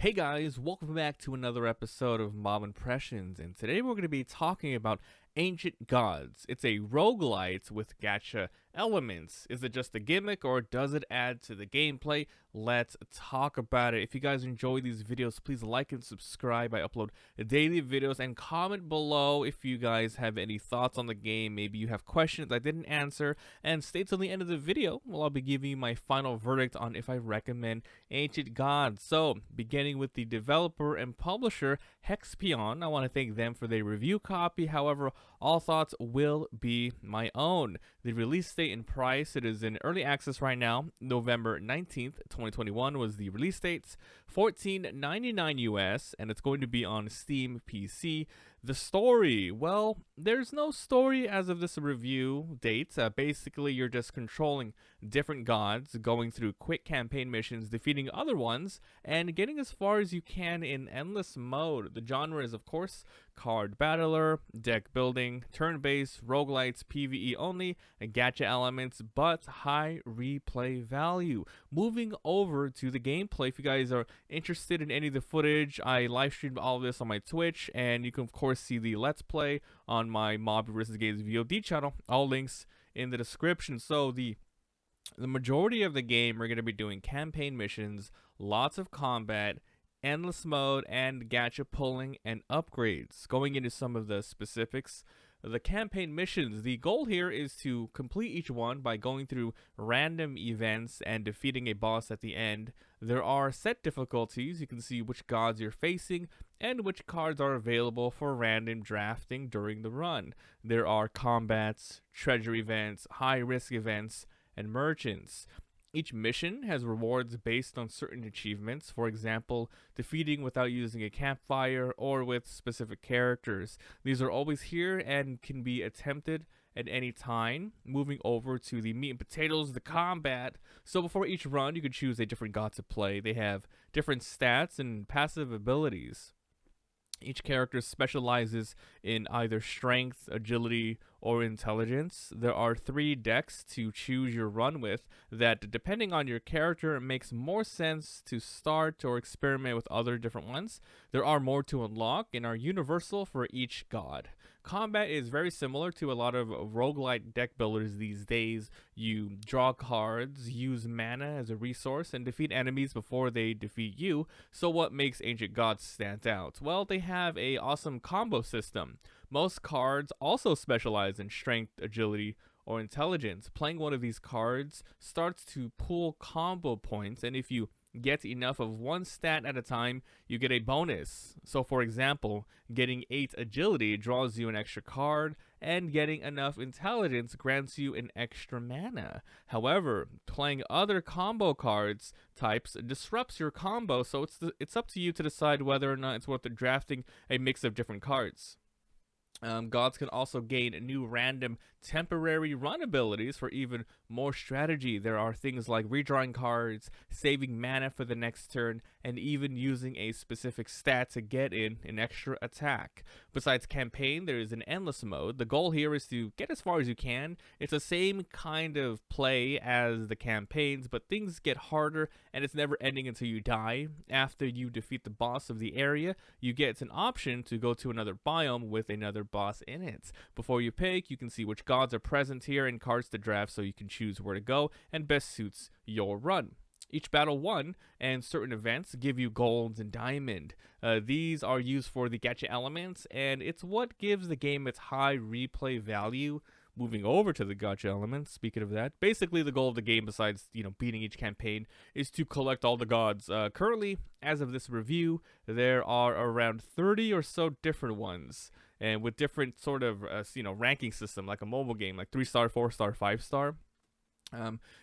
Hey guys, welcome back to another episode of Mabimpressions, and today we're going to be talking about Ancient Gods. It's a roguelite with gacha elements. Is it just a gimmick or does it add to the gameplay? Let's talk about it. If you guys enjoy these videos, please like and subscribe. I upload daily videos, and comment below if you guys have any thoughts on the game. Maybe you have questions I didn't answer, and stay till the end of the video. Well, I'll be giving you my final verdict on if I recommend Ancient Gods. So, beginning with the developer and publisher, Hexpion, I want to thank them for their review copy. However, all thoughts will be my own. The release date and price, it is in early access right now. November 19th, 2021 was the release date. $14.99 US, and it's going to be on Steam PC. The story, well, there's no story as of this review date. Basically, you're just controlling different gods, going through quick campaign missions, defeating other ones, and getting as far as you can in endless mode. The genre is, of course, card battler, deck building, turn-based, roguelites, PvE only, and gacha elements, but high replay value. Moving over to the gameplay, if you guys are interested in any of the footage, I live streamed all of this on my Twitch, and you can, of course, see the Let's Play on my MabiVsGamesVOD channel. All links in the description. So the majority of the game we're going to be doing campaign missions, lots of combat, endless mode, and gacha pulling and upgrades. Going into some of the specifics, the campaign missions, the goal here is to complete each one by going through random events and defeating a boss at the end. There are set difficulties. You can see which gods you're facing and which cards are available for random drafting during the run. There are combats, treasure events, high-risk events, and merchants. Each mission has rewards based on certain achievements, for example, defeating without using a campfire or with specific characters. These are always here and can be attempted at any time. Moving over to the meat and potatoes, the combat. So before each run, you can choose a different god to play. They have different stats and passive abilities. Each character specializes in either strength, agility, or intelligence. There are 3 decks to choose your run with that, depending on your character, it makes more sense to start or experiment with other different ones. There are more to unlock and are universal for each god. Combat is very similar to a lot of roguelite deck builders these days. You draw cards, use mana as a resource, and defeat enemies before they defeat you. So what makes Ancient Gods stand out? Well, they have an awesome combo system. Most cards also specialize in strength, agility, or intelligence. Playing one of these cards starts to pull combo points, and if you get enough of one stat at a time, you get a bonus. So for example, getting 8 agility draws you an extra card, and getting enough intelligence grants you an extra mana. However, playing other combo cards types disrupts your combo, so it's up to you to decide whether or not it's worth drafting a mix of different cards. Gods can also gain new random temporary run abilities for even more strategy. There are things like redrawing cards, saving mana for the next turn, and even using a specific stat to get in an extra attack. Besides campaign, there is an endless mode. The goal here is to get as far as you can. It's the same kind of play as the campaigns, but things get harder and it's never ending until you die. After you defeat the boss of the area, you get an option to go to another biome with another boss in it. Before you pick, you can see which gods are present here and cards to draft, so you can choose where to go and best suits your run. Each battle won and certain events give you gold and diamond. These are used for the gacha elements, and it's what gives the game its high replay value. Moving over to the gacha elements, speaking of that, basically the goal of the game, besides beating each campaign, is to collect all the gods. Currently, as of this review, there are around 30 or so different ones, and with different sort of ranking system, like a mobile game, like 3-star, 4-star, 5-star.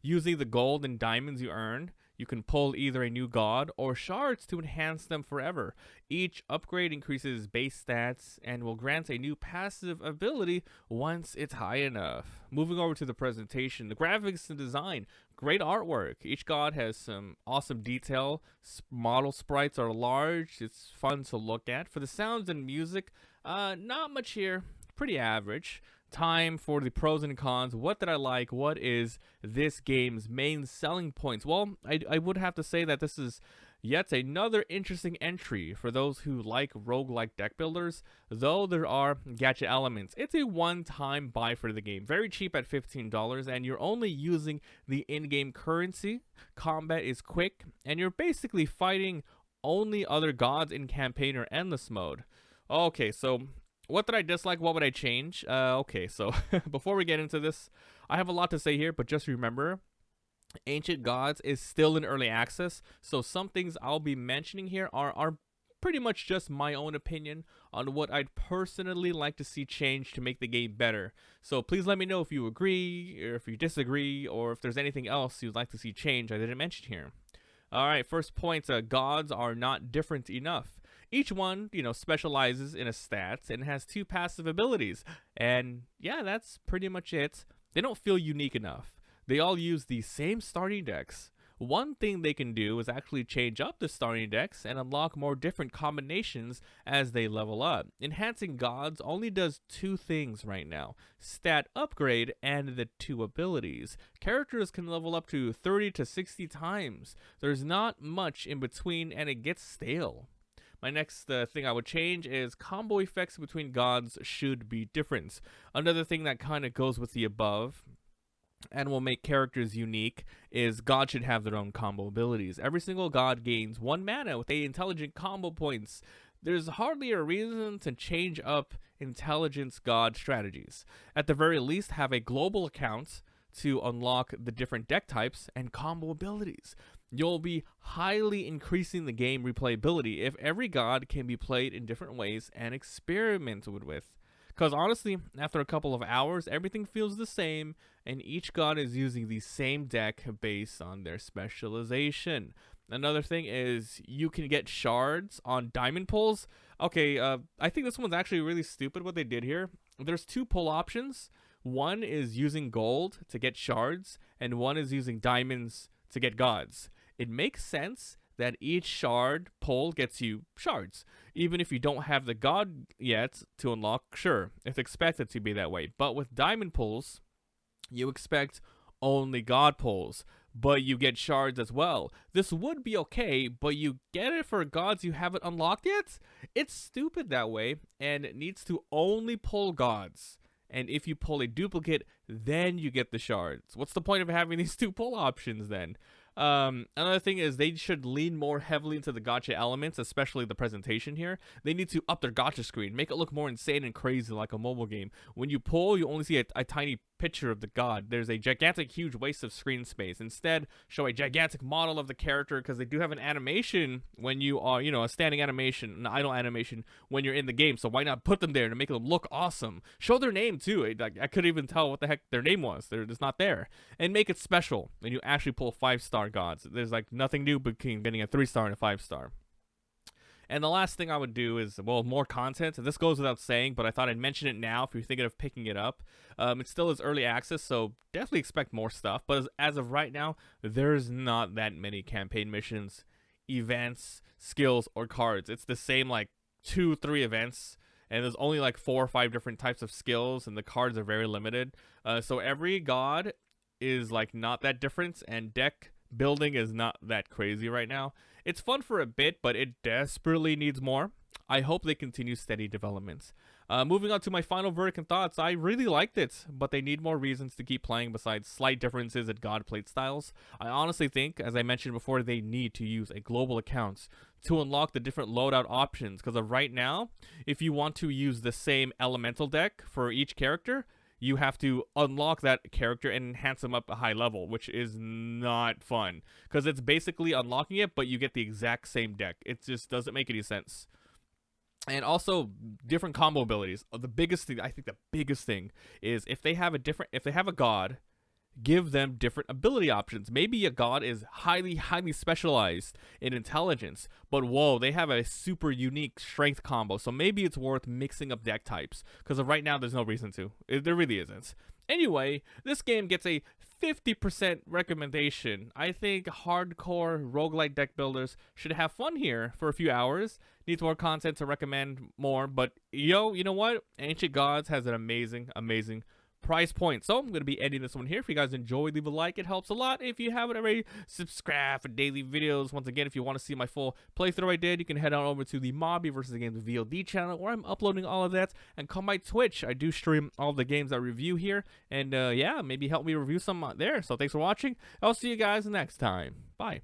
Using the gold and diamonds you earn, you can pull either a new god or shards to enhance them forever. Each upgrade increases base stats and will grant a new passive ability once it's high enough. Moving over to the presentation, the graphics and design, great artwork. Each god has some awesome detail. Model sprites are large. It's fun to look at. For the sounds and music, not much here. Pretty average. Time for the pros and cons. What did I like? What is this game's main selling points? Well, I would have to say that this is Yet another interesting entry for those who like roguelike deck builders, though there are gacha elements. It's a one-time buy for the game, very cheap at $15, and you're only using the in-game currency. Combat is quick, and you're basically fighting only other gods in campaign or endless mode. Okay, so what did I dislike? What would I change? Okay, so before we get into this, I have a lot to say here, but just remember, Ancient Gods is still in early access, so some things I'll be mentioning here are pretty much just my own opinion on what I'd personally like to see change to make the game better. So please let me know if you agree, or if you disagree, or if there's anything else you'd like to see change I didn't mention here. Alright, first point, gods are not different enough. Each one, specializes in a stat and has 2 passive abilities. And yeah, that's pretty much it. They don't feel unique enough. They all use the same starting decks. One thing they can do is actually change up the starting decks and unlock more different combinations as they level up. Enhancing Gods only does 2 things right now: stat upgrade and the 2 abilities. Characters can level up to 30 to 60 times. There's not much in between and it gets stale. My next thing I would change is combo effects between gods should be different. Another thing that kind of goes with the above and will make characters unique is gods should have their own combo abilities. Every single god gains 1 mana with 8 intelligent combo points. There's hardly a reason to change up intelligence god strategies. At the very least, have a global account to unlock the different deck types and combo abilities. You'll be highly increasing the game replayability if every god can be played in different ways and experimented with. Because honestly, after a couple of hours, everything feels the same, and each god is using the same deck based on their specialization. Another thing is you can get shards on diamond pulls. Okay, I think this one's actually really stupid what they did here. There's 2 pull options. One is using gold to get shards, and one is using diamonds to get gods. It makes sense that each shard pull gets you shards. Even if you don't have the god yet to unlock, sure, it's expected to be that way. But with diamond pulls, you expect only god pulls, but you get shards as well. This would be okay, but you get it for gods you haven't unlocked yet? It's stupid that way, and it needs to only pull gods. And if you pull a duplicate, then you get the shards. What's the point of having these 2 pull options then? Another thing is they should lean more heavily into the gacha elements, especially the presentation here. They need to up their gacha screen, make it look more insane and crazy like a mobile game. When you pull, you only see a tiny picture of the god. There's a gigantic, huge waste of screen space. Instead, show a gigantic model of the character, because they do have an animation when you are, a standing animation, an idle animation when you're in the game. So why not put them there to make them look awesome? Show their name too. I couldn't even tell what the heck their name was. They're just not there. And make it special when you actually pull 5-star gods. There's nothing new between getting a 3-star and a 5-star. And the last thing I would do is, well, more content. This goes without saying, but I thought I'd mention it now if you're thinking of picking it up. It still is early access, so definitely expect more stuff. But as of right now, there's not that many campaign missions, events, skills, or cards. It's the same 2-3 events, and there's only 4 or 5 different types of skills, and the cards are very limited. So every god is not that different, and deck building is not that crazy right now. It's fun for a bit, but it desperately needs more. I hope they continue steady developments. Moving on to my final verdict and thoughts, I really liked it, but they need more reasons to keep playing besides slight differences in god plate styles. I honestly think, as I mentioned before, they need to use a global account to unlock the different loadout options, because of right now, if you want to use the same elemental deck for each character, you have to unlock that character and enhance them up a high level, which is not fun. Because it's basically unlocking it, but you get the exact same deck. It just doesn't make any sense. And also, different combo abilities. The biggest thing, I think the biggest thing, is if they have a god, give them different ability options. Maybe a god is highly specialized in intelligence, but whoa, they have a super unique strength combo, so maybe it's worth mixing up deck types, because right now there's no reason to. There really isn't. Anyway, this game gets a 50% recommendation. I think hardcore roguelike deck builders should have fun here for a few hours. Needs more content to recommend more, but you know what? Ancient Gods has an amazing price point. So I'm going to be ending this one here. If you guys enjoyed, leave a like. It helps a lot. If you haven't already, subscribe for daily videos. Once again, if you want to see my full playthrough I did, you can head on over to the MabiVsGamesVOD channel, where I'm uploading all of that. And come by Twitch. I do stream all the games I review here. And yeah, maybe help me review some there. So thanks for watching. I'll see you guys next time. Bye.